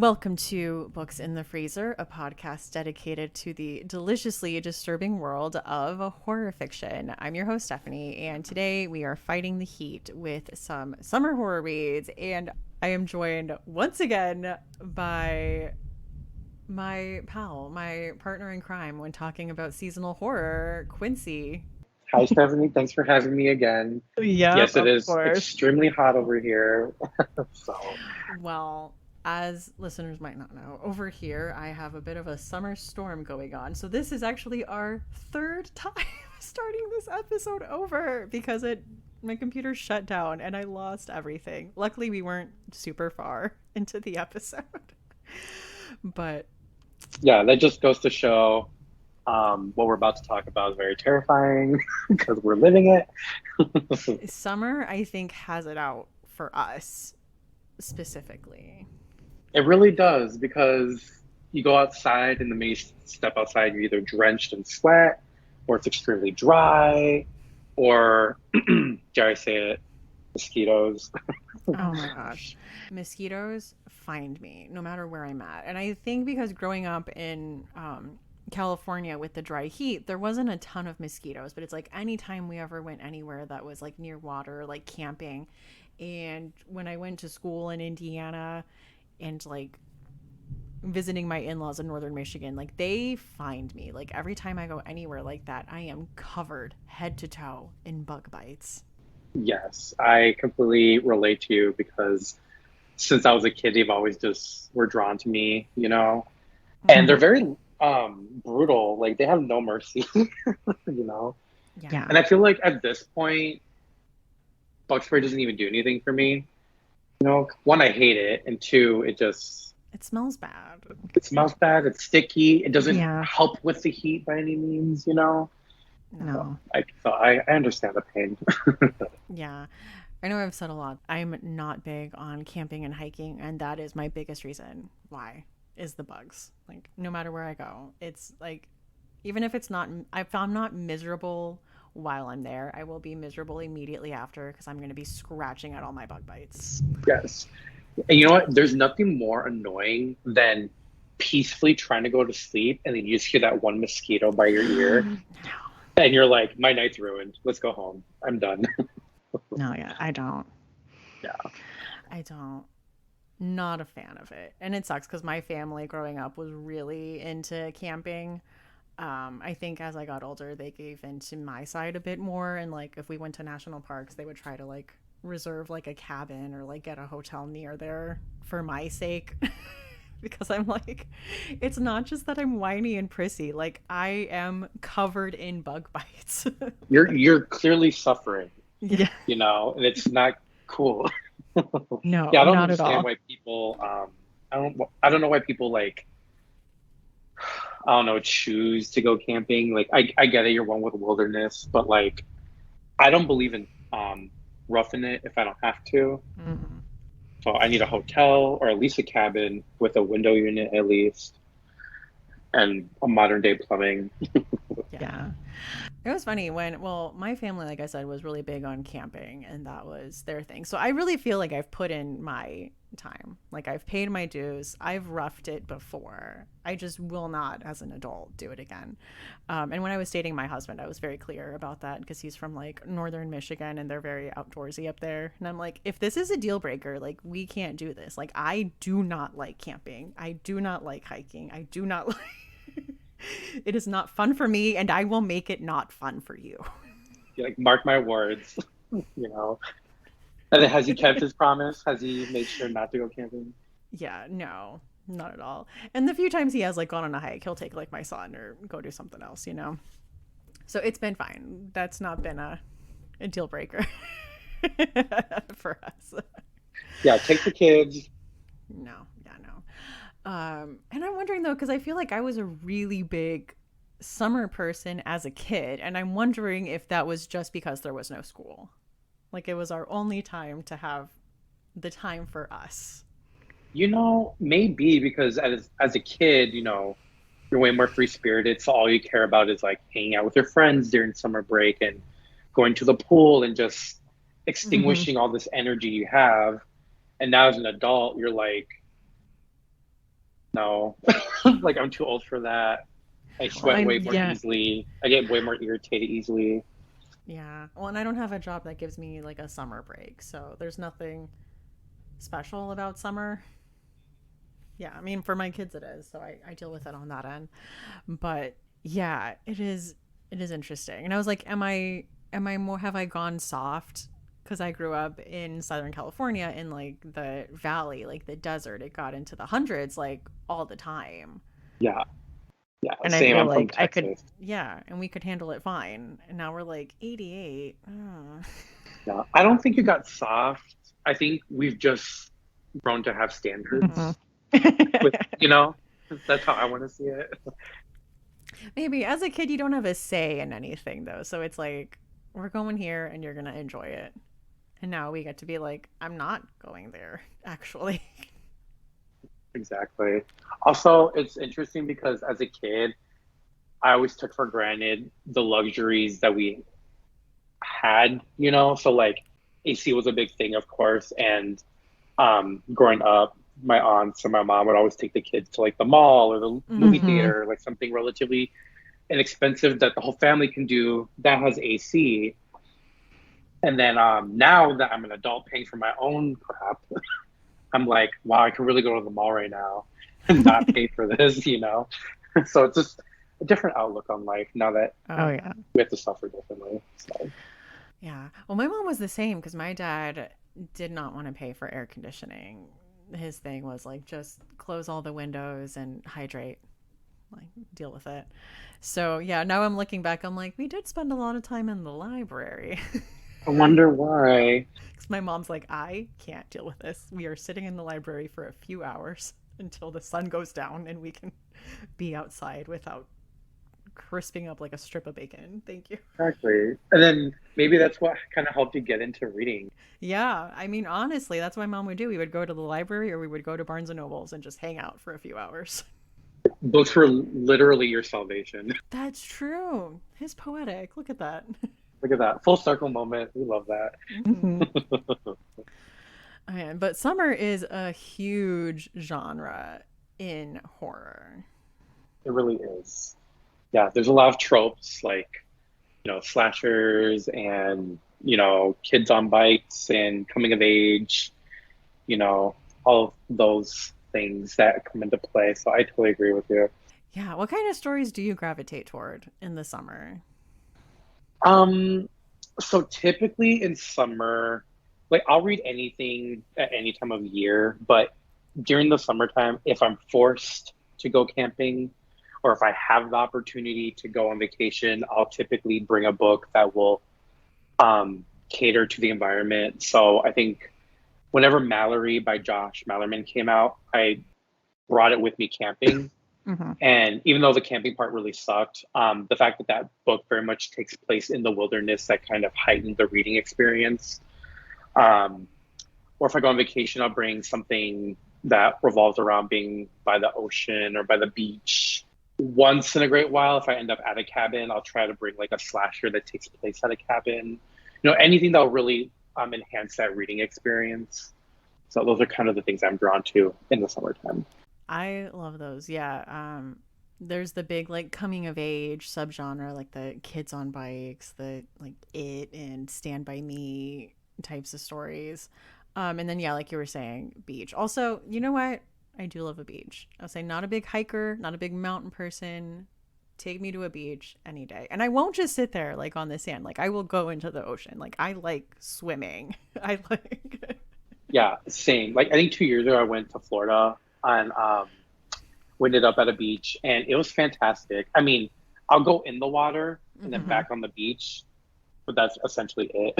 Welcome to Books in the Freezer, a podcast dedicated to the deliciously disturbing world of horror fiction. I'm your host, Stephanie, and today we are fighting the heat with some summer horror reads. And I am joined once again by my pal, my partner in crime when talking about seasonal horror, Quincy. Hi, Stephanie. Thanks for having me again. Yep, Yes, it of is course. extremely hot over here. So, Well, as listeners might not know, over here I have a bit of a summer storm going on. So this is actually our third time starting this episode over because my computer shut down and I lost everything. Luckily we weren't super far into the episode. But yeah, that just goes to show what we're about to talk about is very terrifying because we're living it. summer, I think, has it out for us specifically. It really does because you go outside and the minute you step outside, you're either drenched in sweat or it's extremely dry or, dare I say it, mosquitoes. Oh my gosh. Mosquitoes find me no matter where I'm at. And I think because growing up in California with the dry heat, there wasn't a ton of mosquitoes, but it's like anytime we ever went anywhere that was like near water, like camping. And when I went to school in Indiana and like visiting my in-laws in northern Michigan, like they find me. Like every time I go anywhere like that, I am covered head to toe in bug bites. Yes, I completely relate to you because since I was a kid, they've always just were drawn to me, and they're Mm-hmm. very brutal. Like they have no mercy, you know. Yeah. And I feel like at this point, bug spray doesn't even do anything for me. One, I hate it, and two, It smells bad. it smells bad. It's sticky. It doesn't Yeah. help with the heat by any means, So No. I understand the pain. Yeah. I know I've said a lot. I'm not big on camping and hiking, and that is my biggest reason why is the bugs. Like no matter where I go, it's like even if it's not if I'm not miserable while I'm there, I will be miserable immediately after because I'm going to be scratching at all my bug bites. Yes. And you know what? There's nothing more annoying than peacefully trying to go to sleep and then you just hear that one mosquito by your ear No. and you're like, my night's ruined. Let's go home. I'm done. No, yeah, I don't. Yeah. I don't. Not a fan of it. And it sucks because my family growing up was really into camping. I think as I got older, they gave into my side a bit more. And like if we went to national parks, they would try to like reserve like a cabin or like get a hotel near there for my sake. Because I'm like, it's not just that I'm whiny and prissy. Like I am covered in bug bites. You're clearly suffering, Yeah. and it's not cool. No, Yeah, I don't not at understand all. why people I don't know why people like I don't know, choose to go camping. Like I get it, you're one with wilderness, but like I don't believe in roughing it if I don't have to. Mm. So I need a hotel or at least a cabin with a window unit at least and a modern day plumbing. Yeah. It was funny well, my family, like I said, was really big on camping and that was their thing. So I really feel like I've put in my time. Like I've paid my dues. I've roughed it before. I just will not, as an adult, do it again. And when I was dating my husband, I was very clear about that because he's from like northern Michigan and they're very outdoorsy up there. And I'm like, if this is a deal breaker, like we can't do this. Like I do not like camping. I do not like hiking. I do not like. It is not fun for me, and I will make it not fun for you. Like mark my words, you know. And then has he kept his promise? Has he made sure not to go camping? Yeah, no, not at all. And the few times he has like gone on a hike, he'll take like my son or go do something else. So it's been fine. That's not been a deal breaker for us. Yeah, take the kids. No, yeah, no. And I'm wondering though, because I feel like I was a really big summer person as a kid, and I'm wondering if that was just because there was no school. Like it was our only time to have the time for us. Maybe because as a kid, you're way more free spirited, so all you care about is like hanging out with your friends during summer break and going to the pool and just Hmm. extinguishing all this energy you have. And now as an adult, you're like, No, like I'm too old for that. I Well, sweat I way more yeah. easily. I get way more irritated easily. Yeah. Well, and I don't have a job that gives me like a summer break. So there's nothing special about summer. Yeah, I mean for my kids it is. So I deal with it on that end. But yeah, it is interesting. And I was like, am I more have I gone soft? Because I grew up in Southern California in like the valley, like the desert. It got into the hundreds like all the time. Yeah, yeah, And I same. feel I'm from like I could, Texas. yeah, and we could handle it fine. And now we're like 88. Oh. Yeah, I don't think it got soft. I think we've just grown to have Mhm. standards with, that's how I want to see it. Maybe as a kid, you don't have a say in anything, though. So it's like, we're going here and you're going to enjoy it. And now we get to be like, I'm not going there, actually. Exactly. Also, it's interesting because as a kid, I always took for granted the luxuries that we had. So like AC was a big thing, of course, and growing up, my aunts and my mom would always take the kids to like the mall or the movie Hmm. theater, like something relatively inexpensive that the whole family can do that has AC. And then now that I'm an adult paying for my own crap, I'm like, wow, I can really go to the mall right now and not pay for this. So it's just a different outlook on life now that Oh, yeah. we have to suffer differently. So Yeah. Well, my mom was the same because my dad did not want to pay for air conditioning. His thing was like, just close all the windows and hydrate, like, deal with it. So, yeah, now I'm looking back, I'm like, we did spend a lot of time in the library. I wonder why. Because my mom's like, I can't deal with this. We are sitting in the library for a few hours until the sun goes down and we can be outside without crisping up like a strip of bacon. Thank you. Exactly. And then maybe that's what kind of helped you get into reading. Yeah, I mean, honestly, that's what my mom would do. We would go to the library or we would go to Barnes and Nobles and just hang out for a few hours. Books were literally your salvation. That's true. His poetic. Look at that. Look at that. Full circle moment. We love that. Hmm. But summer is a huge genre in horror. It really is. Yeah, there's a lot of tropes like, slashers and, kids on bikes and coming of age, you know, all of those things that come into play. So I totally agree with you. Yeah, what kind of stories do you gravitate toward in the summer? Um, so typically in summer, like I'll read anything at any time of year, but during the summertime, if I'm forced to go camping or if I have the opportunity to go on vacation, I'll typically bring a book that will cater to the environment. So I think whenever Mallory by Josh Mallerman came out, I brought it with me camping. Hmm. And even though the camping part really sucked, the fact that that book very much takes place in the wilderness, that kind of heightened the reading experience. Um, or if I go on vacation, I'll bring something that revolves around being by the ocean or by the beach. Once in a great while, if I end up at a cabin, I'll try to bring like a slasher that takes place at a cabin. Anything that will really enhance that reading experience. So those are kind of the things I'm drawn to in the summertime. I love those. Yeah. There's the big like coming of age subgenre, like the kids on bikes, the like it and Stand by Me types of stories. And then yeah, like you were saying, beach. Also, you know what? I do love a beach. I'll say not a big hiker, not a big mountain person. Take me to a beach any day. And I won't just sit there like on the sand. Like I will go into the ocean. Like I like swimming. I like Yeah, same. Like I think 2 years ago I went to Florida and we ended up at a beach and it was fantastic. I mean, I'll go in the water and then hmm. back on the beach, but that's essentially it,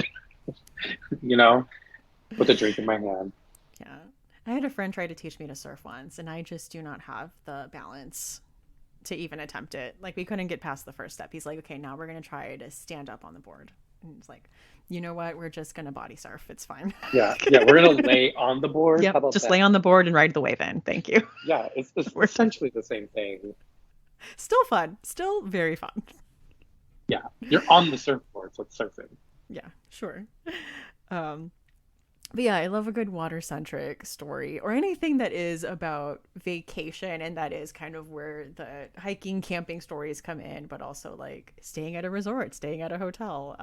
you know, with a drink in my hand. Yeah. I had a friend try to teach me to surf once, and I just do not have the balance to even attempt it. Like, we couldn't get past the first step. He's like, okay, now we're going to try to stand up on the board. And it's like, you know what? We're just going to body surf. It's fine. Yeah, yeah, we're gonna lay on the board. How Yep. about Just lay that? on the board and ride the wave in. Thank you. Yeah, it's We're done. essentially the same thing. Still fun. Still very fun. Yeah, you're on the surfboard, so it's surfing. Yeah, sure. Um, But yeah, I love a good water centric story or anything that is about vacation, and that is kind of where the hiking, camping stories come in, but also like staying at a resort, staying at a hotel,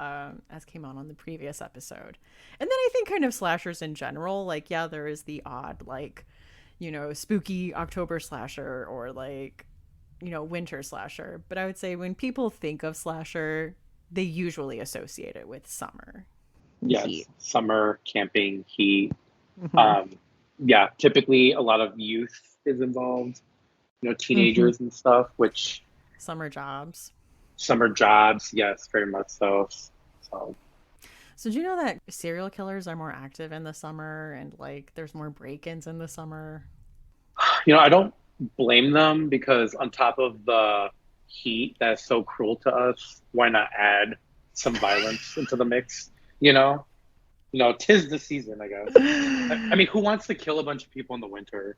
as came on the previous episode. And then I think kind of slashers in general, like, yeah, there is the odd, like, spooky October slasher or like, winter slasher. But I would say when people think of slasher, they usually associate it with summer and Yes, heat. summer camping, heat. Hmm. Um, yeah, typically a lot of youth is involved, Hmm. teenagers and stuff, which Summer jobs. summer jobs, yes, very much so. So, So do you know that serial killers are more active in the summer and like there's more break-ins in the summer? I don't blame them because on top of the heat that's so cruel to us, why not add some violence into the mix? You know, tis the season, I guess. I mean, who wants to kill a bunch of people in the winter?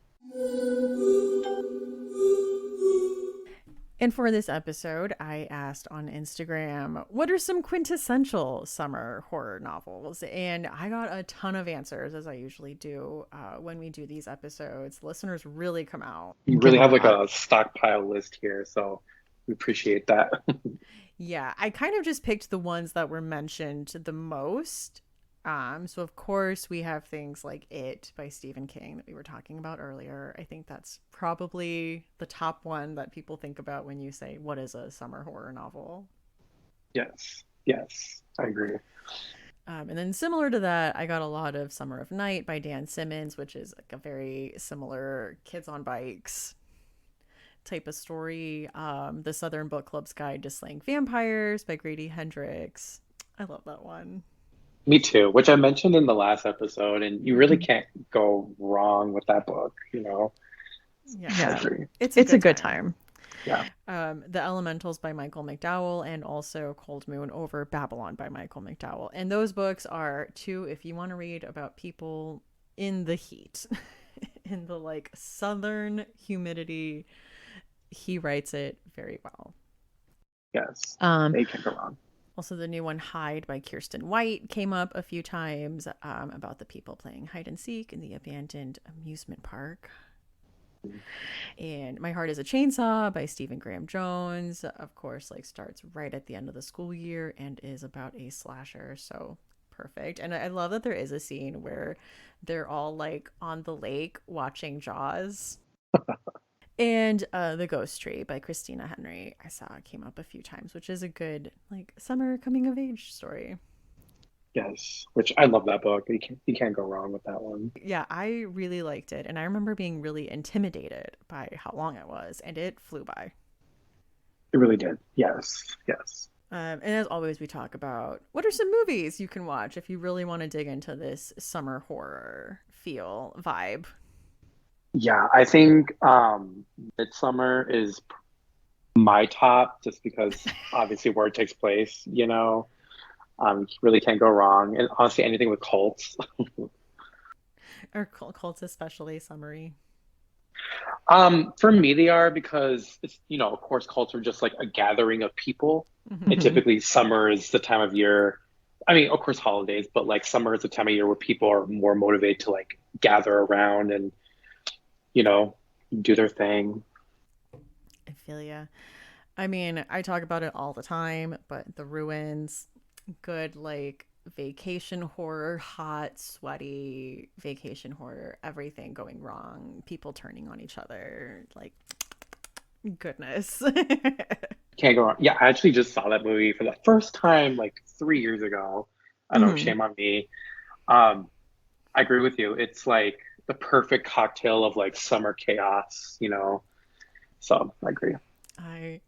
And for this episode, I asked on Instagram, what are some quintessential summer horror novels? And I got a ton of answers, as I usually do when we do these episodes. Listeners really come out You and give really a have like lot. a stockpile list here, so we appreciate that. Yeah, I kind of just picked the ones that were mentioned the most. So of course we have things like It by Stephen King that we were talking about earlier. I think that's probably the top one that people think about when you say what is a summer horror novel. Yes, yes, I agree. And then similar to that, I got a lot of Summer of Night by Dan Simmons, which is like a very similar kids on bikes type of story. The Southern Book Club's Guide to Slaying Vampires by Grady Hendrix. I love that one. Me too, which I mentioned in the last episode, and you really Mhm. can't go wrong with that book. I Yeah, agree. it's a it's a good good Yeah, time. time. Yeah. The Elementals by Michael McDowell, and also Cold Moon Over Babylon by Michael McDowell. And those books are two, if you want to read about people in the heat, in the like southern humidity, he writes it very well. Yes. Um, They can't go wrong. Also, the new one, Hide by Kirsten White, came up a few times about the people playing hide and seek in the abandoned amusement park. And My Heart is a Chainsaw by Stephen Graham Jones, of course, like starts right at the end of the school year and is about a slasher. So perfect. And I love that there is a scene where they're all like on the lake watching Jaws. And The Ghost Tree by Christina Henry, I saw it came up a few times, which is a good like summer coming of age story. Yes, which I love that book. You can't go wrong with that one. Yeah, I really liked it. And I remember being really intimidated by how long it was, and it flew by. It really did. Yes, yes. And as always, we talk about what are some movies you can watch if you really want to dig into this summer horror feel vibe. Yeah, I think Midsummer is my top just because obviously where it takes place. You really can't go wrong. And honestly, anything with cults. Or cults, especially summery. For me, they are because of course, cults are just like a gathering of people. And Mm-hmm. typically, summer is the time of year. I mean, of course, holidays, but like summer is the time of year where people are more motivated to like gather around and, you know, do their thing. I feel ya. I mean, I talk about it all the time, but The Ruins, good like vacation horror, hot, sweaty vacation horror, everything going wrong, people turning on each other, like goodness. Can't go wrong. Yeah, I actually just saw that movie for the first time like 3 years ago. I know, Hmm. shame on me. Um, I agree with you. It's like the perfect cocktail of like summer chaos. So I agree. I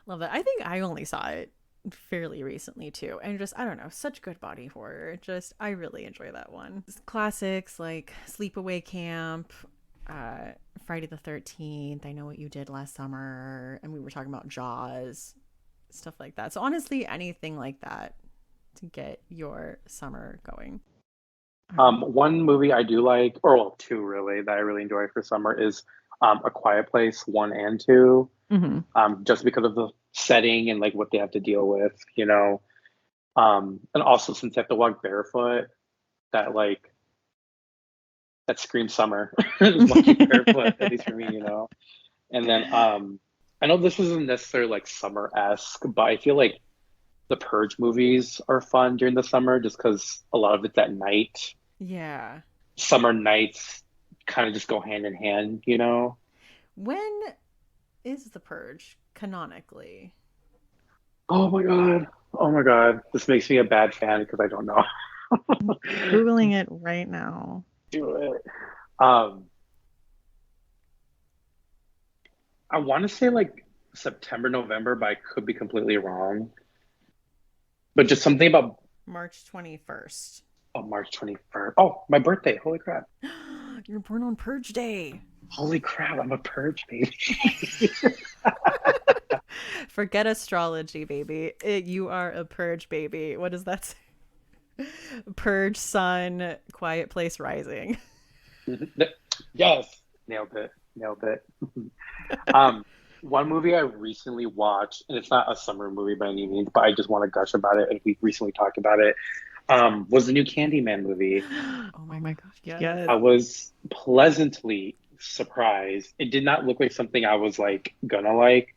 love that. I think I only saw it fairly recently too. And just, I don't know, such good body horror. Just, I really enjoy that one. Classics like Sleepaway Camp, uh, Friday the 13th, I Know What You Did Last Summer. And we were talking about Jaws, stuff like that. So honestly, anything like that to get your summer going. One movie I do like, or well, two really, that I really enjoy for summer is A Quiet Place 1 and 2. Mm-hmm. Just because of the setting and like what they have to deal with. And also since they have to walk barefoot, that like that screams summer. Just walking barefoot, at least for me, you know. And then I know this isn't necessarily like summer-esque, but I feel like the Purge movies are fun during the summer just because a lot of it's at night. Yeah. Summer nights kind of just go hand in hand, you know? When is The Purge canonically? Oh my God. Oh my God. This makes me a bad fan because I don't know. Googling it right now. Do it. Um, I want to say like September, November, but I could be completely wrong. But just something about March 21st. oh, March 21st. Oh, my birthday. Holy crap. You're born on Purge Day. Holy crap, I'm a purge baby. Forget astrology, baby. You are a Purge baby. What does that say? Purge sun, quiet place rising. Yes, nailed it. Nailed it. Um, one movie I recently watched, and it's not a summer movie by any means, but I just want to gush about it, and we recently talked about it, was the new Candyman movie. Oh my gosh, I yes. was pleasantly surprised. It did not look like something I was like gonna like.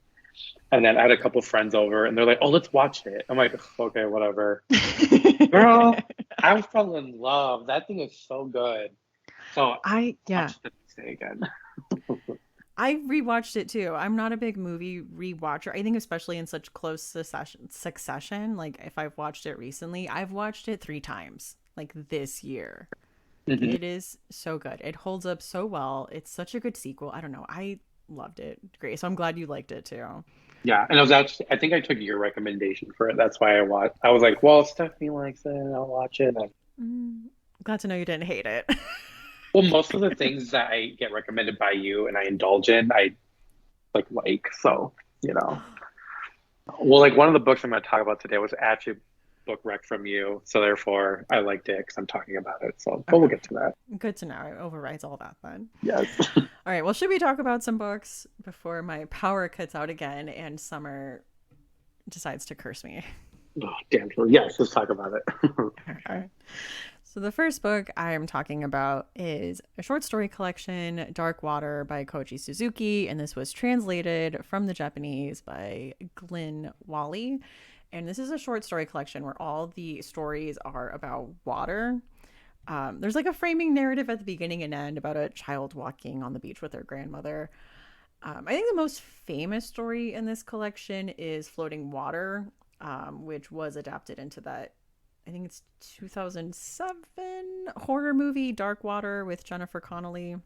And then I had a couple friends over and they're like, "Oh, let's watch it." I'm like, "Okay, whatever." Girl, I fell in love. That thing is so good. So Yeah. watch it say again. I rewatched it too. I'm not a big movie rewatcher. I think especially in such close succession, like if I've watched it recently, I've watched it 3 times like this year. Mhm. It is so good. It holds up so well. It's such a good sequel. I don't know. I loved it. Great. So I'm glad you liked it too. Yeah, and I was actually I think I took your recommendation for it. That's why I watched. I was like, "Well, Stephanie likes it. I'll watch it." And, Glad to know you didn't hate it. well, most of the things that I get recommended by you and I indulge in, I like. So, you know. Well, like one of the books I'm going to talk about today was actually a book rec from you, so therefore I liked it because I'm talking about it. So, but Okay. we'll get to that. Good to know. It overrides all that then. Yes. All right. Well, should we talk about some books before my power cuts out again and Summer decides to curse me? Oh, damn sure. Yes, let's talk about it. Okay. So the first book I am talking about is a short story collection, Dark Water by Koji Suzuki, and this was translated from the Japanese by Glyn Wally. And this is a short story collection where all the stories are about water. There's like a framing narrative at the beginning and end about a child walking on the beach with their grandmother. I think the most famous story in this collection is Floating Water, which was adapted into that, I think it's 2007 horror movie Dark Water with Jennifer Connelly,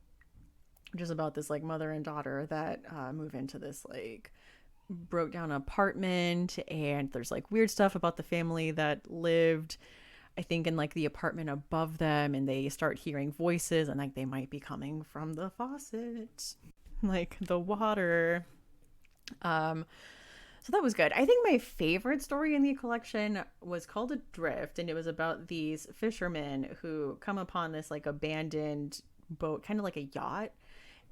which is about this like mother and daughter that move into this like broke down apartment, and there's like weird stuff about the family that lived, I think, in like the apartment above them, and they start hearing voices and like they might be coming from the faucet, like the water. um so that was good. I think my favorite story in the collection was called Adrift, and it was about these fishermen who come upon this like abandoned boat, kind of like a yacht,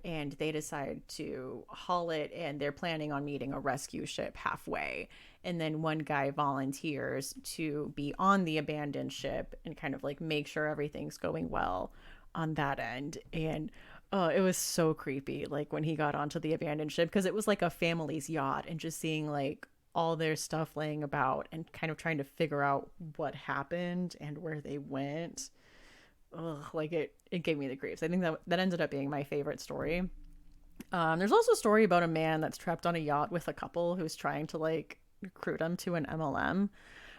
and they decide to haul it, and they're planning on meeting a rescue ship halfway. And then one guy volunteers to be on the abandoned ship and kind of like make sure everything's going well on that end. And it was so creepy, like when he got onto the abandoned ship, because it was like a family's yacht, and just seeing like all their stuff laying about and kind of trying to figure out what happened and where they went. Ugh, like it gave me the creeps. I think that ended up being my favorite story. There's also a story about a man that's trapped on a yacht with a couple who's trying to like recruit him to an MLM,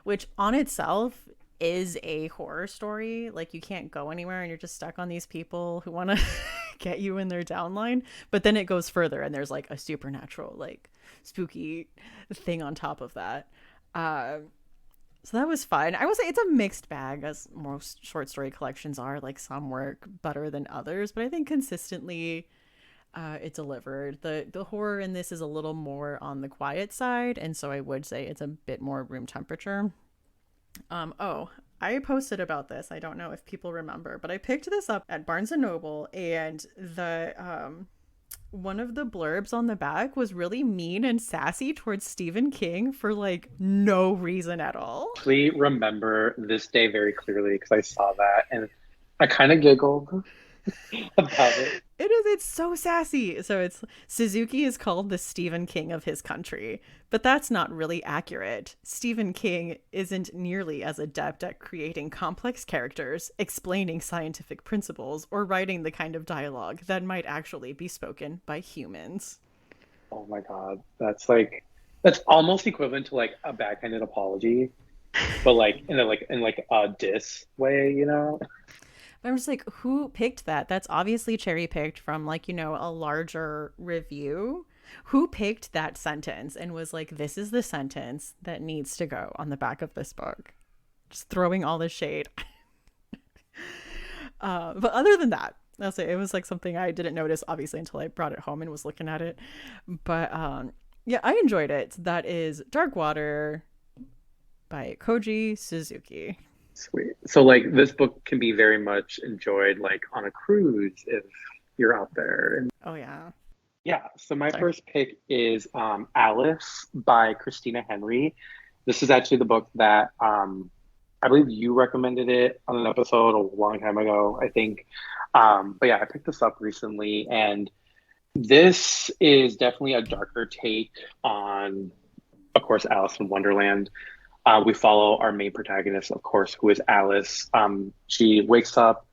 which on itself is a horror story. Like you can't go anywhere and you're just stuck on these people who want to get you in their downline. But then it goes further and there's like a supernatural, like spooky thing on top of that. Uh, so that was fun. I would say it's a mixed bag, as most short story collections are. Like some work better than others, but I think consistently it delivered. The horror in this is a little more on the quiet side, and so I would say it's a bit more room temperature. Oh, I posted about this. I don't know if people remember, but I picked this up at Barnes and Noble, and the one of the blurbs on the back was really mean and sassy towards Stephen King for like no reason at all. Please remember this day very clearly because I saw that and I kind of giggled. about it. It is. It's so sassy. So it's Suzuki is called the Stephen King of his country, but that's not really accurate. Stephen King isn't nearly as adept at creating complex characters, explaining scientific principles, or writing the kind of dialogue that might actually be spoken by humans. Oh my God. That's almost equivalent to like a backhanded apology, but like in a diss way, you know? But I'm just like, who picked that? That's obviously cherry picked from like, a larger review. Who picked that sentence and was like, this is the sentence that needs to go on the back of this book? Just throwing all this shade. But other than that, I'll say it was like something I didn't notice, obviously, until I brought it home and was looking at it. But yeah, I enjoyed it. That is Dark Water by Koji Suzuki. Sweet. So like this book can be very much enjoyed like on a cruise if you're out there. And Oh, yeah. yeah, so my Sorry. first pick is Alice by Christina Henry. This is actually the book that I believe you recommended it on an episode a long time ago, I think. But yeah, I picked this up recently, and this is definitely a darker take on, of course, Alice in Wonderland. We follow our main protagonist, of course, who is Alice. She wakes up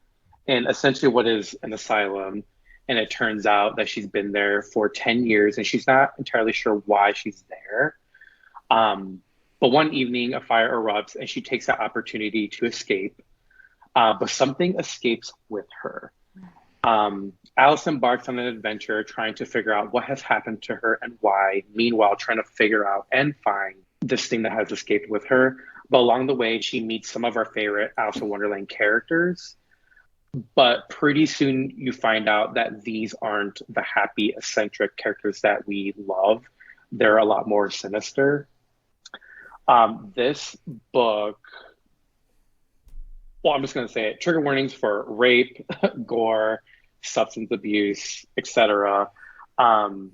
in essentially what is an asylum, and it turns out that she's been there for 10 years and she's not entirely sure why she's there. Um, but one evening, a fire erupts and she takes that opportunity to escape, but something escapes with her. Alice embarks on an adventure trying to figure out what has happened to her and why, meanwhile, trying to figure out and find this thing that has escaped with her. But along the way, she meets some of our favorite Alice in Wonderland characters. But pretty soon, you find out that these aren't the happy, eccentric characters that we love. They're a lot more sinister. This book, well, I'm just going to say it, trigger warnings for rape, gore, substance abuse, etc. Um,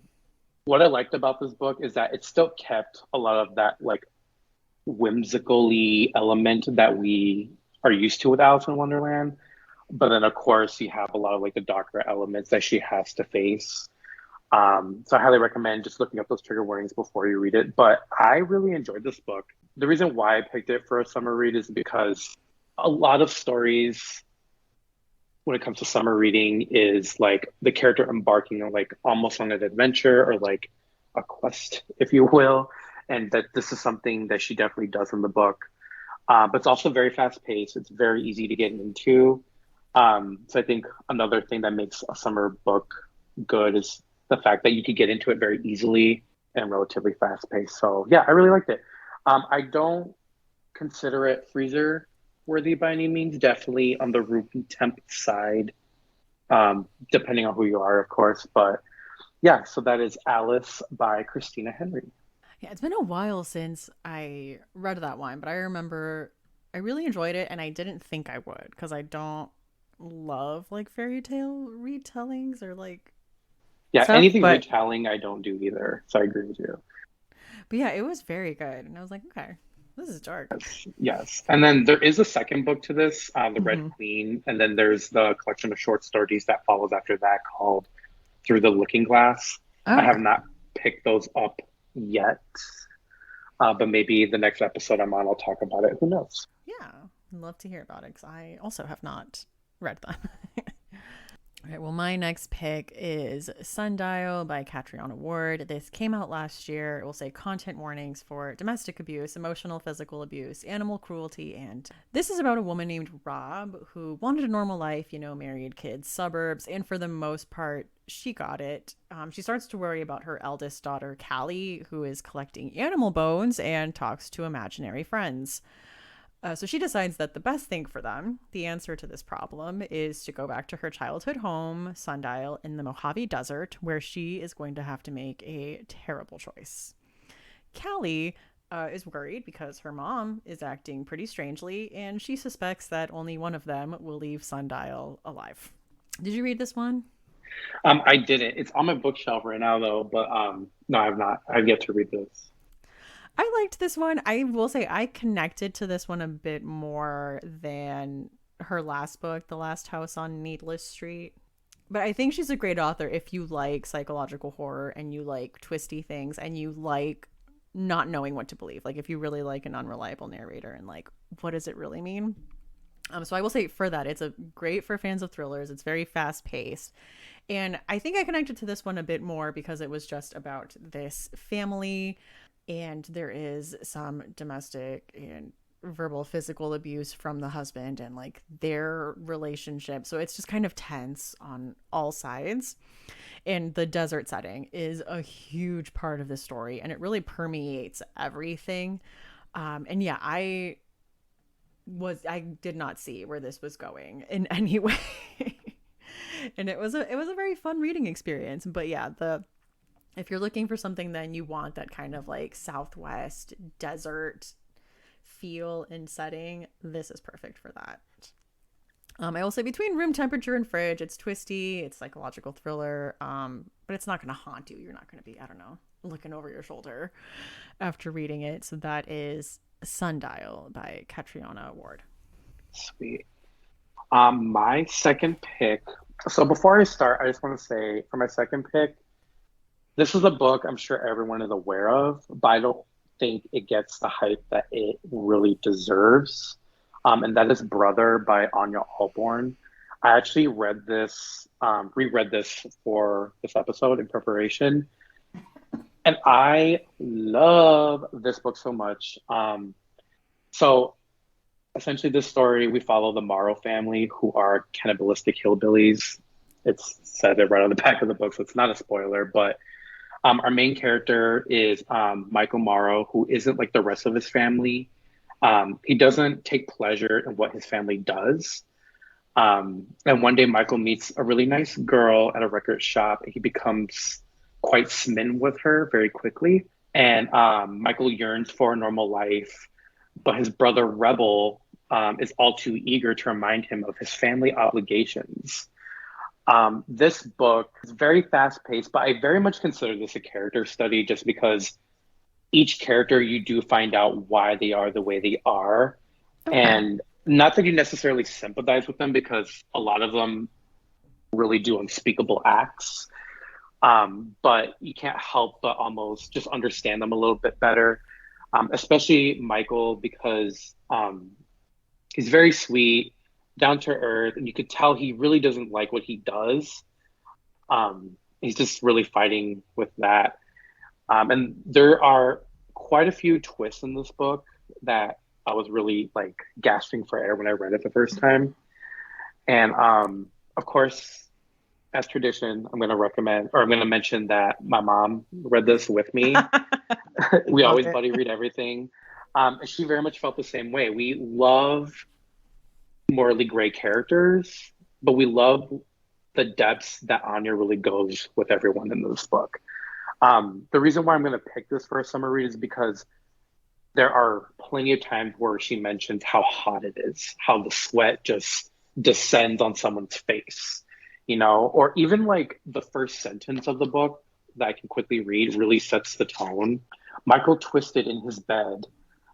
what I liked about this book is that it still kept a lot of that like whimsically element that we are used to with Alice in Wonderland. But then, of course, you have a lot of like the darker elements that she has to face. So I highly recommend just looking up those trigger warnings before you read it. But I really enjoyed this book. The reason why I picked it for a summer read is because a lot of stories when it comes to summer reading is like the character embarking on like almost on an adventure or like a quest, if you will. And that this is something that she definitely does in the book. But it's also very fast paced. It's very easy to get into. So I think another thing that makes a summer book good is the fact that you could get into it very easily and relatively fast paced. So yeah, I really liked it. I don't consider it freezer worthy by any means. Definitely on the room temp side, depending on who you are, of course. But yeah, so that is Alice by Christina Henry. Yeah, it's been a while since I read that one, but I remember I really enjoyed it and I didn't think I would because I don't love like fairy tale retellings or like Yeah, stuff. anything But retelling, I don't do either. So I agree with you. yeah, it was very good. And I was like, okay, this is dark. Yes, yes. And then there is a second book to this, The Red Hmm. Queen, and then there's the collection of short stories that follows after that called Through the Looking Glass. I Okay. have not picked those up yet, but maybe the next episode I'm on, I'll talk about it. Who knows? Yeah, I'd love to hear about it because I also have not read them. All right, well, my next pick is Sundial by Catriona Ward. This came out last year. It will say content warnings for domestic abuse, emotional, physical abuse, animal cruelty, and this is about a woman named Rob who wanted a normal life, married kids, suburbs, and for the most part, she got it. She starts to worry about her eldest daughter, Callie, who is collecting animal bones and talks to imaginary friends. So she decides that the best thing for them, the answer to this problem, is to go back to her childhood home, Sundial, in the Mojave Desert, where she is going to have to make a terrible choice. Callie is worried because her mom is acting pretty strangely, and she suspects that only one of them will leave Sundial alive. Did you read this one? I didn't. It's on my bookshelf right now, though, but no, I've not. I've yet to read this. I liked this one. I will say I connected to this one a bit more than her last book, The Last House on Needless Street. But I think she's a great author if you like psychological horror and you like twisty things and you like not knowing what to believe. Like if you really like an unreliable narrator and like what does it really mean? So I will say for that, it's a great for fans of thrillers. It's very fast paced. And I think I connected to this one a bit more because it was just about this family and there is some domestic and verbal physical abuse from the husband and like their relationship. So it's just kind of tense on all sides. And the desert setting is a huge part of the story and it really permeates everything. And yeah, I did not see where this was going in any way. And it was a very fun reading experience. But yeah, the if you're looking for something then you want that kind of like southwest desert feel and setting, this is perfect for that. I will say between room temperature and fridge, it's twisty, it's psychological thriller, but it's not going to haunt you. You're not going to be, I don't know, looking over your shoulder after reading it. So that is Sundial by Catriona Ward. Sweet. My second pick. So before I start, I just want to say for my second pick, this is a book I'm sure everyone is aware of, but I don't think it gets the hype that it really deserves. And that is Brother by Anya Allborn. I actually reread this for this episode in preparation, and I love this book so much. So essentially, this story we follow the Morrow family, who are cannibalistic hillbillies. It's said it right on the back of the book, so it's not a spoiler. But our main character is Michael Morrow, who isn't like the rest of his family. He doesn't take pleasure in what his family does. And one day, Michael meets a really nice girl at a record shop, and he becomes quite smitten with her very quickly. And Michael yearns for a normal life, but his brother Rebel is all too eager to remind him of his family obligations. This book is very fast paced, but I very much consider this a character study just because each character you do find out why they are the way they are. Okay. And not that you necessarily sympathize with them because a lot of them really do unspeakable acts. But you can't help but almost just understand them a little bit better, especially Michael because he's very sweet, down to earth, and you could tell he really doesn't like what he does. He's just really fighting with that. And there are quite a few twists in this book that I was really like gasping for air when I read it the first time. And of course, as tradition, I'm going to recommend or I'm going to mention that my mom read this with me. We Love always it. buddy read everything. And she very much felt the same way. We love morally gray characters, but we love the depths that Anya really goes with everyone in this book. The reason why I'm going to pick this for a summer read is because there are plenty of times where she mentions how hot it is, how the sweat just descends on someone's face, or even like the first sentence of the book that I can quickly read really sets the tone. Michael twisted in his bed,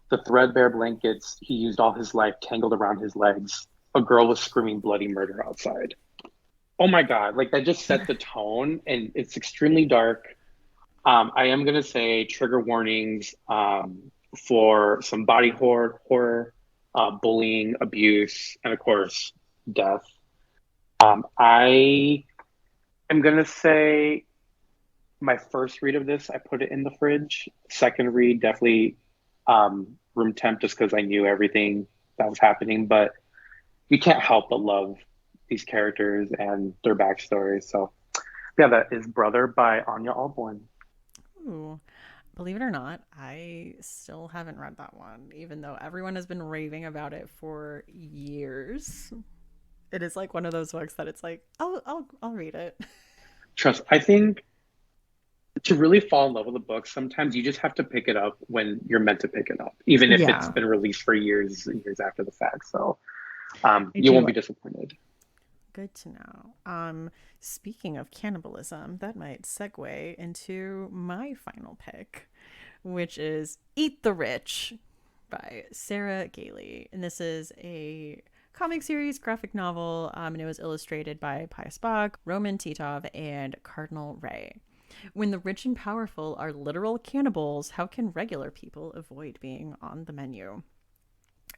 the threadbare blankets he used all his life tangled around his legs. A girl was screaming bloody murder outside. Oh my God, like that just set the tone and it's extremely dark. I am going to say trigger warnings for some body horror, bullying, abuse, and of course, death. I am going to say my first read of this, I put it in the fridge. Second read, definitely room temp just because I knew everything that was happening. But you can't help but love these characters and their backstories. So, yeah, that is Brother by Anya Allborn. Ooh. Believe it or not, I still haven't read that one, even though everyone has been raving about it for years. It is like one of those books that it's like, I'll read it. Trust, I think to really fall in love with a book, sometimes you just have to pick it up when you're meant to pick it up, even if it's Yeah, been released for years and years after the fact. So I you won't do. be disappointed. Good to know. Speaking of cannibalism, that might segue into my final pick, which is Eat the Rich by Sarah Gailey. And this is a comic series, graphic novel, and it was illustrated by Pius Bach, Roman Titov, and Cardinal Ray. When the rich and powerful are literal cannibals, how can regular people avoid being on the menu?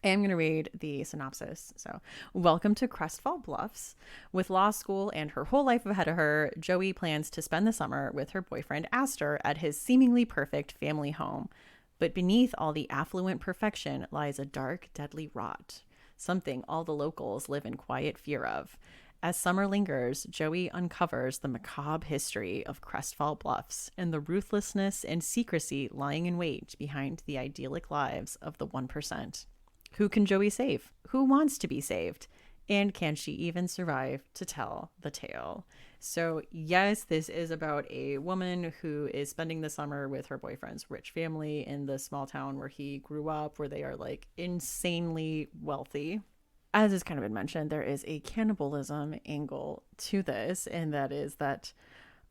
I'm going to read the synopsis. So, welcome to Crestfall Bluffs. With law school and her whole life ahead of her, Joey plans to spend the summer with her boyfriend Astor at his seemingly perfect family home. But beneath all the affluent perfection lies a dark, deadly rot, something all the locals live in quiet fear of. As summer lingers, Joey uncovers the macabre history of Crestfall Bluffs and the ruthlessness and secrecy lying in wait behind the idyllic lives of the 1%. Who can Joey save? Who wants to be saved? And can she even survive to tell the tale? So, yes, this is about a woman who is spending the summer with her boyfriend's rich family in the small town where he grew up, where they are like insanely wealthy. As has kind of been mentioned, there is a cannibalism angle to this, and that is that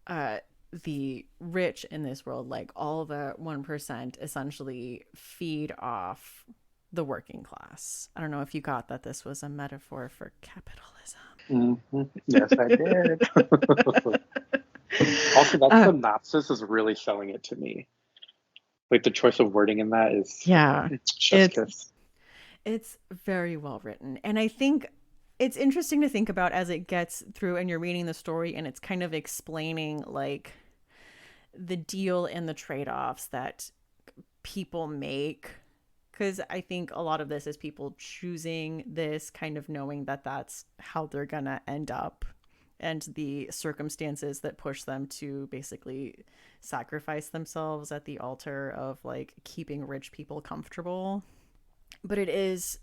uh, the rich in this world, like all the 1%, essentially feed off the working class. I don't know if you got that this was a metaphor for capitalism. Yes, I did. Also, that uh, synopsis is really selling it to me. Like the choice of wording in that is yeah, chef's it's kiss. it's very well written, and I think it's interesting to think about as it gets through and you're reading the story and it's kind of explaining like the deal and the trade-offs that people make, because I think a lot of this is people choosing this, kind of knowing that that's how they're gonna end up, and the circumstances that push them to basically sacrifice themselves at the altar of like keeping rich people comfortable. But it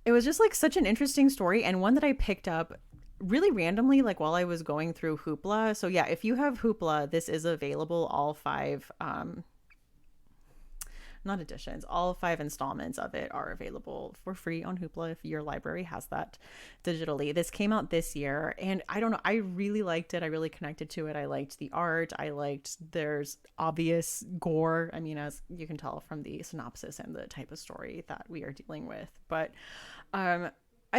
was just like such an interesting story, and one that I picked up really randomly, like while I was going through Hoopla. So yeah, if you have Hoopla, this is available, all five not editions, all five installments of it are available for free on Hoopla if your library has that digitally. This came out this year, and I don't know, I really liked it. I really connected to it. I liked the art. I liked there's obvious gore. I mean, as you can tell from the synopsis and the type of story that we are dealing with. But I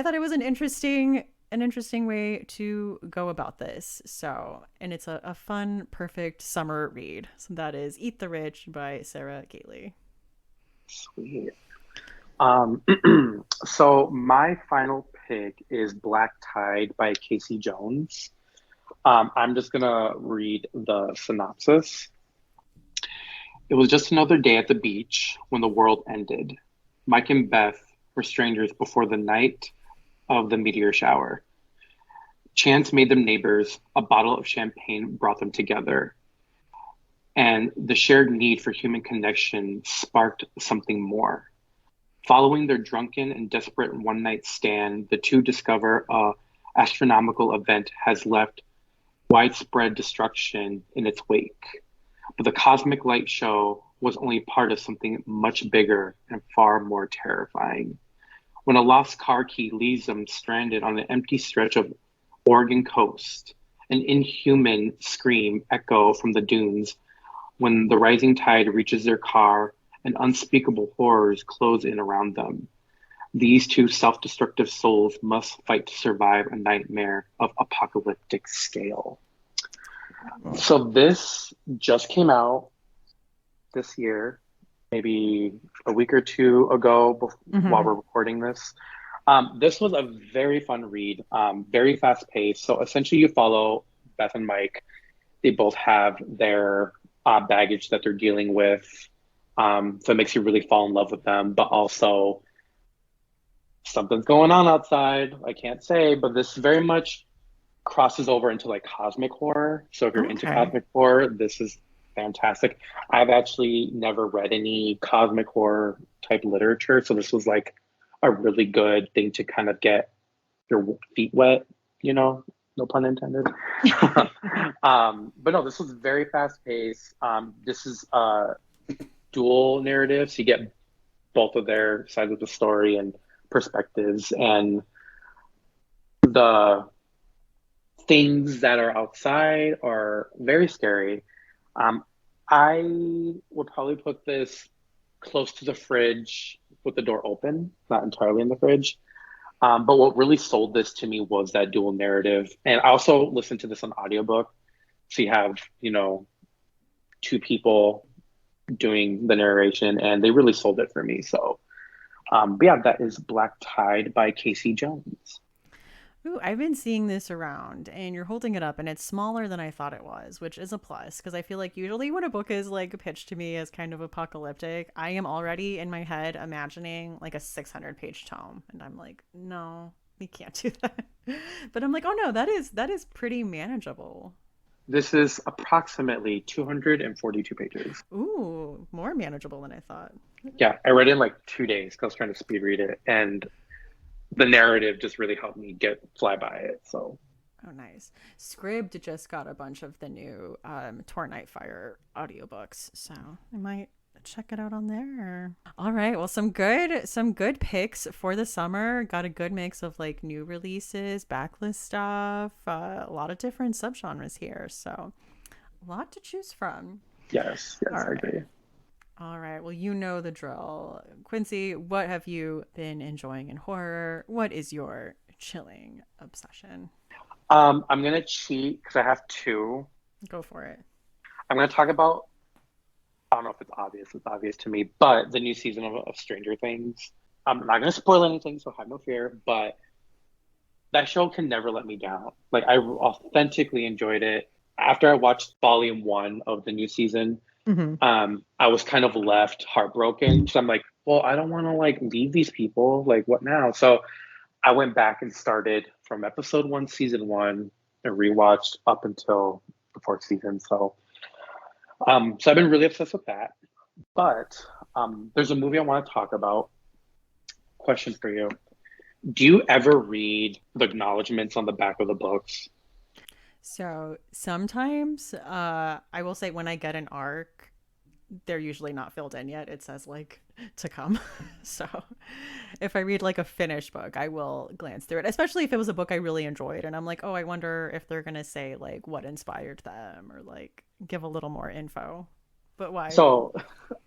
thought it was an interesting way to go about this. So, and it's a fun, perfect summer read. So that is Eat the Rich by Sarah Gately. Sweet. Um, so my final pick is Black Tide by Casey Jones. I'm just gonna read the synopsis. It was just another day at the beach when the world ended. Mike and Beth were strangers before the night of the meteor shower. Chance made them neighbors. A bottle of champagne brought them together. And the shared need for human connection sparked something more. Following their drunken and desperate one night stand, the two discover a astronomical event has left widespread destruction in its wake. But the cosmic light show was only part of something much bigger and far more terrifying. When a lost car key leaves them stranded on an empty stretch of Oregon coast, an inhuman scream echo from the dunes. When the rising tide reaches their car and unspeakable horrors close in around them. These two self-destructive souls must fight to survive a nightmare of apocalyptic scale. So this just came out this year, maybe a week or two ago while Mm-hmm. we're recording this. This was a very fun read, very fast paced. So essentially, you follow Beth and Mike. They both have their baggage that they're dealing with. So it makes you really fall in love with them, but also something's going on outside. I can't say, but this very much crosses over into like cosmic horror. So if you're into Okay. cosmic horror, this is fantastic. I've actually never read any cosmic horror type literature, so this was like a really good thing to kind of get your feet wet, you know, no pun intended. But no, this was very fast paced. This is dual narrative, so you get both of their sides of the story and perspectives, and the things that are outside are very scary. Um, I would probably put this close to the fridge with the door open, not entirely in the fridge. But what really sold this to me was that dual narrative. And I also listened to this on audiobook. So you have, two people doing the narration, and they really sold it for me. So, but yeah, that is Black Tide by Casey Jones. Ooh, I've been seeing this around and you're holding it up and it's smaller than I thought it was, which is a plus because I feel like usually when a book is like pitched to me as kind of apocalyptic, I am already in my head imagining like a 600-page tome and I'm like, no, we can't do that. But I'm like, oh no, that is pretty manageable. This is approximately 242 pages. Ooh, more manageable than I thought. Yeah, I read it in like 2 days 'cause I was trying to speed read it, and the narrative just really helped me get fly by it. So Oh, nice. Scribd just got a bunch of the new Tor Nightfire audiobooks, so I might check it out on there. All right, well, some good picks for the summer. Got a good mix of like new releases, backlist stuff, a lot of different subgenres here, so a lot to choose from. yes, All yes, I right. agree. All right. Well, you know the drill. Quincy, what have you been enjoying in horror? What is your chilling obsession? I'm gonna cheat because I have two. Go for it. I'm gonna talk about. I don't know if it's obvious. It's obvious to me, but the new season of Stranger Things. I'm not gonna spoil anything, so have no fear. But that show can never let me down. Like I authentically enjoyed it. After I watched Volume One of the new season, Hmm. I was kind of left heartbroken. So I'm like, well, I don't want to like leave these people. Like, what now? So I went back and started from episode one, season one, and rewatched up until the fourth season. So I've been really obsessed with that. But there's a movie I want to talk about. Question for you: do you ever read the acknowledgments on the back of the books? So sometimes I will say when I get an arc, they're usually not filled in yet. It says like to come. So if I read like a finished book, I will glance through it, especially if it was a book I really enjoyed. And I'm like, oh, I wonder if they're going to say like what inspired them or like give a little more info. But why? So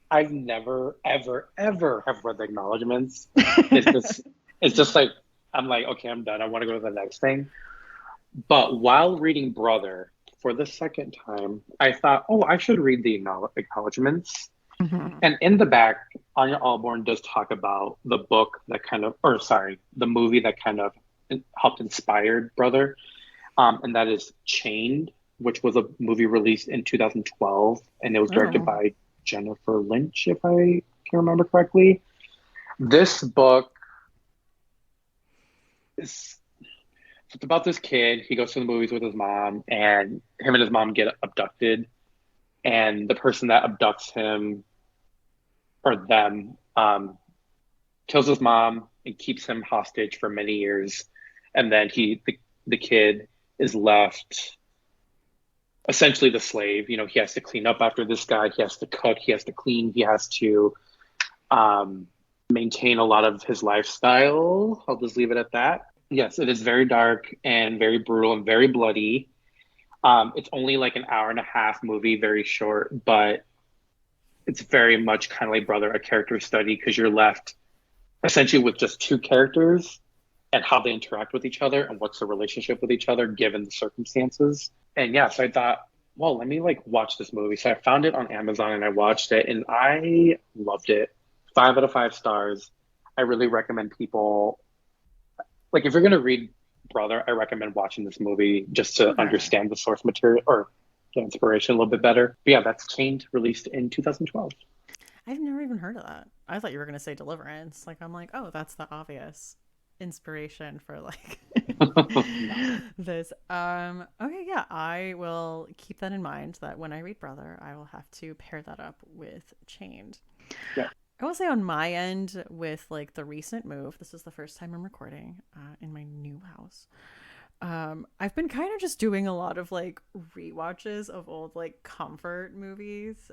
I've never, ever, ever have read the acknowledgments. It's just, it's just like I'm like, okay, I'm done. I want to go to the next thing. But while reading Brother for the second time, I thought, oh, I should read the acknowledgments. Mhm. And in the back, Anya Allborn does talk about the book that kind of, or sorry, the movie that kind of helped inspire Brother, and that is Chained, which was a movie released in 2012, and it was directed Oh. by Jennifer Lynch, if I can remember correctly. This book is it's about this kid. He goes to the movies with his mom, and him and his mom get abducted. And the person that abducts him or them kills his mom and keeps him hostage for many years. And then the kid is left essentially the slave. He has to clean up after this guy. He has to cook. He has to clean. He has to um, maintain a lot of his lifestyle. I'll just leave it at that. Yes, it is very dark and very brutal and very bloody. It's only like an hour and a half movie, very short, but it's very much kind of like Brother, a character study because you're left essentially with just two characters and how they interact with each other and what's the relationship with each other given the circumstances. And yeah, so I thought, well, let me like watch this movie. So I found it on Amazon and I watched it and I loved it. 5 out of 5 stars. I really recommend people like if you're gonna read Brother, I recommend watching this movie just to Okay. understand the source material or the inspiration a little bit better. But yeah, that's Chained, released in 2012. I've never even heard of that. I thought you were going to say Deliverance. Like, I'm like, oh, that's the obvious inspiration for like No. this. Okay, yeah, I will keep that in mind that when I read Brother, I will have to pair that up with Chained. Yeah. I will say on my end with like the recent move, this is the first time I'm recording in my new house. I've been kind of just doing a lot of like rewatches of old like comfort movies.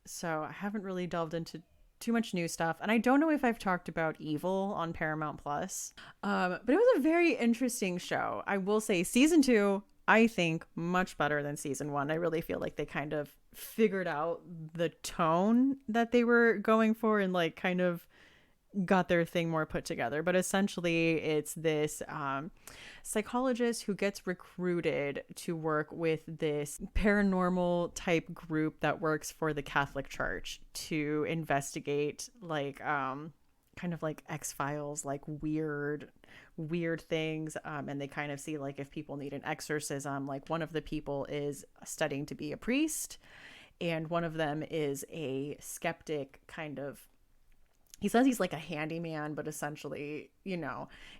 So I haven't really delved into too much new stuff, and I don't know if I've talked about Evil on Paramount Plus. But it was a very interesting show. I will say season two, I think, much better than season one. I really feel like they kind of figured out the tone that they were going for and like kind of got their thing more put together. But essentially, it's this psychologist who gets recruited to work with this paranormal type group that works for the Catholic Church to investigate like kind of like X-Files, like weird things, and they kind of see like if people need an exorcism. Like one of the people is studying to be a priest, and one of them is a skeptic kind of, he says he's like a handyman, but essentially,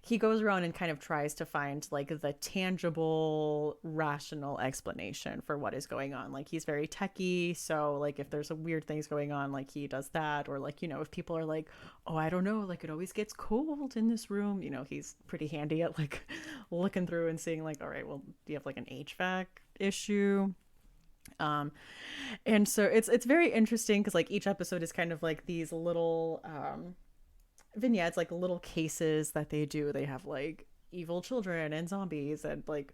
he goes around and kind of tries to find like the tangible, rational explanation for what is going on. Like he's very techie. So like if there's a weird things going on, like he does that. Or like, if people are like, oh, I don't know, like it always gets cold in this room, he's pretty handy at like looking through and seeing like, all right, well, do you have like an HVAC issue? And so it's very interesting because like each episode is kind of like these little vignettes, like little cases that they do. They have like evil children and zombies and like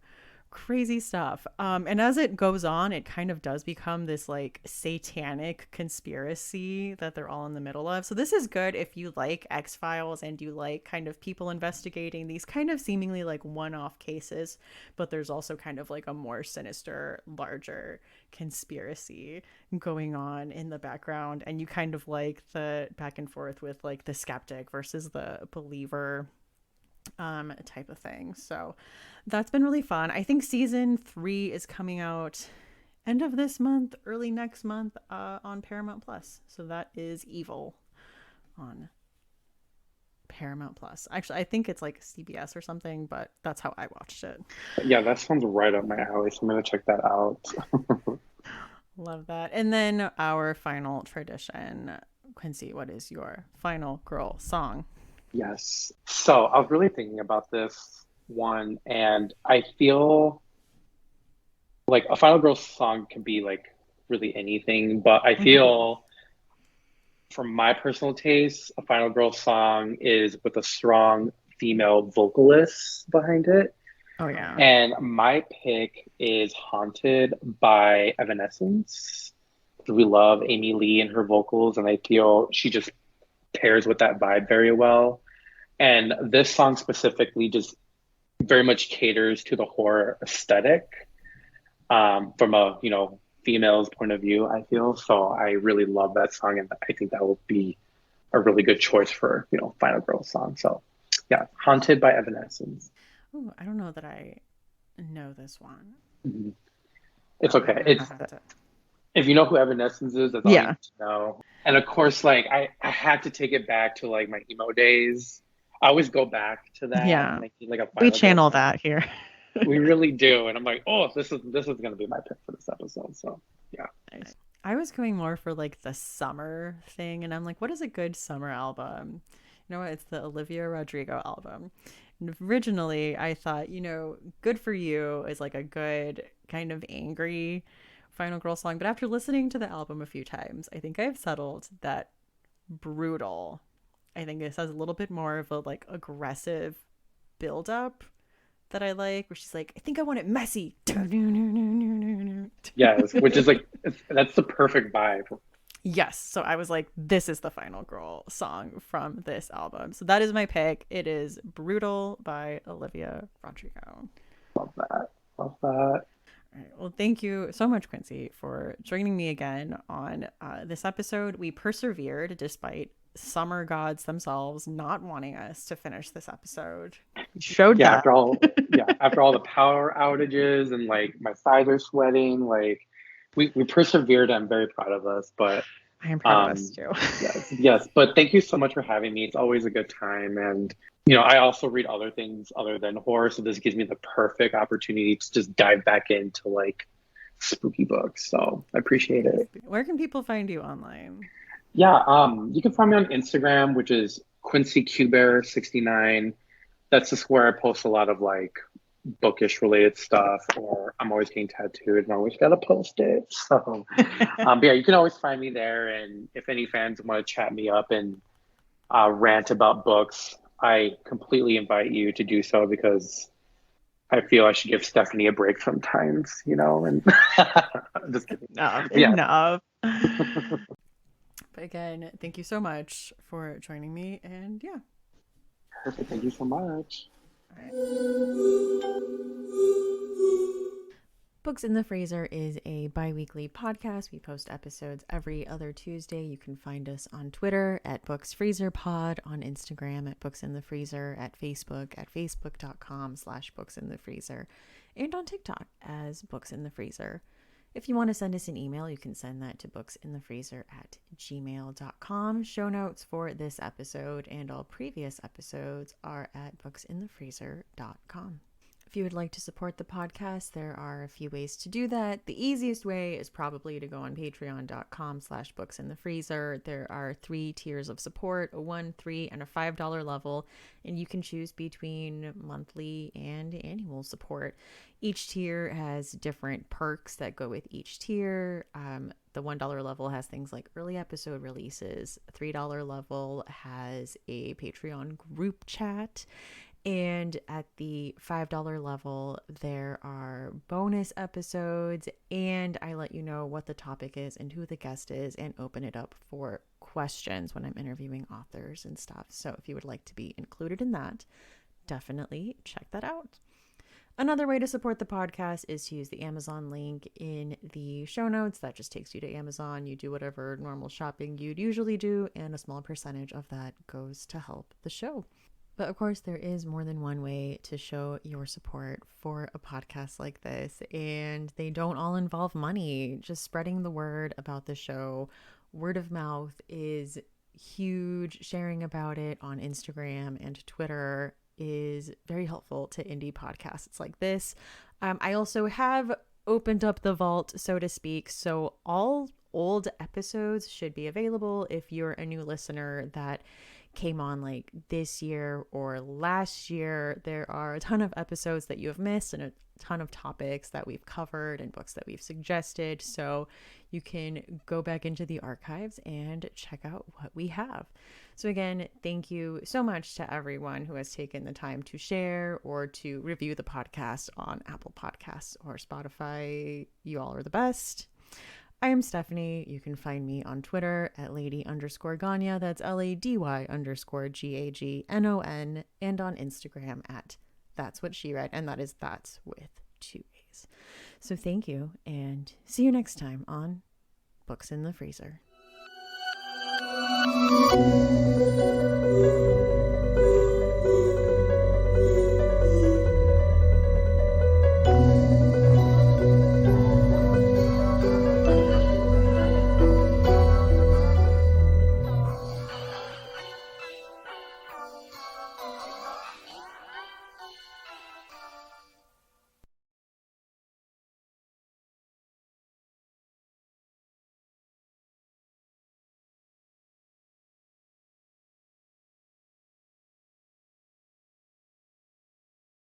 crazy stuff. And as it goes on, it kind of does become this like satanic conspiracy that they're all in the middle of. So this is good if you like X-Files and you like kind of people investigating these kind of seemingly like one-off cases, but there's also kind of like a more sinister, larger conspiracy going on in the background. And you kind of like the back and forth with like the skeptic versus the believer type of thing. So that's been really fun. I think season 3 is coming out end of this month, early next month, on Paramount Plus. So that is Evil on Paramount Plus. Actually, I think it's like CBS or something, but that's how I watched it. Yeah, that sounds right up my alley, so I'm gonna check that out. Love that. And then our final tradition, Quincy, what is your final girl song? Yes. So I was really thinking about this one, and I feel like a Final Girl song can be like really anything, but I feel from my personal taste, a Final Girl song is with a strong female vocalist behind it. Oh, yeah. And my pick is Haunted by Evanescence. We love Amy Lee and her vocals, and I feel she just pairs with that vibe very well. And this song specifically just very much caters to the horror aesthetic, from a female's point of view, I feel. So I really love that song, and I think that will be a really good choice for Final Girl song. So yeah, Haunted by Evanescence. Ooh, I don't know that I know this one. Mm-hmm. It's okay. If you know who Evanescence is, that's all you need to know. And of course, like I had to take it back to like my emo days. I always go back to that. Yeah, like a we channel that here. We really do, and I'm like, oh, this is going to be my pick for this episode. So yeah. Nice. I was going more for like the summer thing, and I'm like, what is a good summer album? You know what? It's the Olivia Rodrigo album. And originally, I thought, Good For You is like a good kind of angry Final Girl song. But after listening to the album a few times, I think I've settled that Brutal, I think this has a little bit more of a like aggressive build up that I like, where she's like, I think I want it messy. Yes, which is like, that's the perfect vibe. Yes. So I was like, this is the Final Girl song from this album. So that is my pick. It is Brutal by Olivia Rodrigo. Love that. Love that. All right. Well, thank you so much, Quincy, for joining me again on this episode. We persevered despite summer gods themselves not wanting us to finish this episode. Showed that. After all the power outages and like my thighs are sweating, like we persevered. I'm very proud of us, but I am proud of us too. yes. But thank you so much for having me. It's always a good time. And, I also read other things other than horror. So this gives me the perfect opportunity to just dive back into like spooky books. So I appreciate it. Where can people find you online? Yeah, you can find me on Instagram, which is QuincyQBear69. That's just where I post a lot of like bookish related stuff, or I'm always getting tattooed and I always gotta post it. So, but yeah, you can always find me there. And if any fans want to chat me up and rant about books, I completely invite you to do so, because I feel I should give Stephanie a break sometimes, and just kidding. Enough. But again, thank you so much for joining me. And yeah. Perfect. Thank you so much. All right. Books in the Freezer is a bi-weekly podcast. We post episodes every other Tuesday. You can find us on Twitter at BooksFreezerPod, on Instagram at Books in the Freezer, at facebook.com/BooksInTheFreezer, and on TikTok as Books in the Freezer. If you want to send us an email, you can send that to booksinthefreezer@gmail.com. Show notes for this episode and all previous episodes are at booksinthefreezer.com. If you would like to support the podcast, there are a few ways to do that. The easiest way is probably to go on patreon.com/booksinthefreezer. There are 3 tiers of support, a $1, $3, and a $5 level, and you can choose between monthly and annual support. Each tier has different perks that go with each tier. The $1 level has things like early episode releases. A $3 level has a Patreon group chat. And at the $5 level, there are bonus episodes, and I let you know what the topic is and who the guest is, and open it up for questions when I'm interviewing authors and stuff. So if you would like to be included in that, definitely check that out. Another way to support the podcast is to use the Amazon link in the show notes. That just takes you to Amazon. You do whatever normal shopping you'd usually do, and a small percentage of that goes to help the show. But of course, there is more than one way to show your support for a podcast like this, and they don't all involve money. Just spreading the word about the show. Word of mouth is huge. Sharing about it on Instagram and Twitter is very helpful to indie podcasts like this. I also have opened up the vault, so to speak, so all old episodes should be available if you're a new listener that came on like this year or last year. There are a ton of episodes that you have missed and a ton of topics that we've covered and books that we've suggested, so you can go back into the archives and check out what we have. So again, thank you so much to everyone who has taken the time to share or to review the podcast on Apple Podcasts or Spotify. You all are the best. I am Stephanie. You can find me on Twitter at lady_Gagnon. That's LADY_GAGNON, and on Instagram at That's What She Read, and that is That's with 2 A's. So thank you, and see you next time on Books in the Freezer.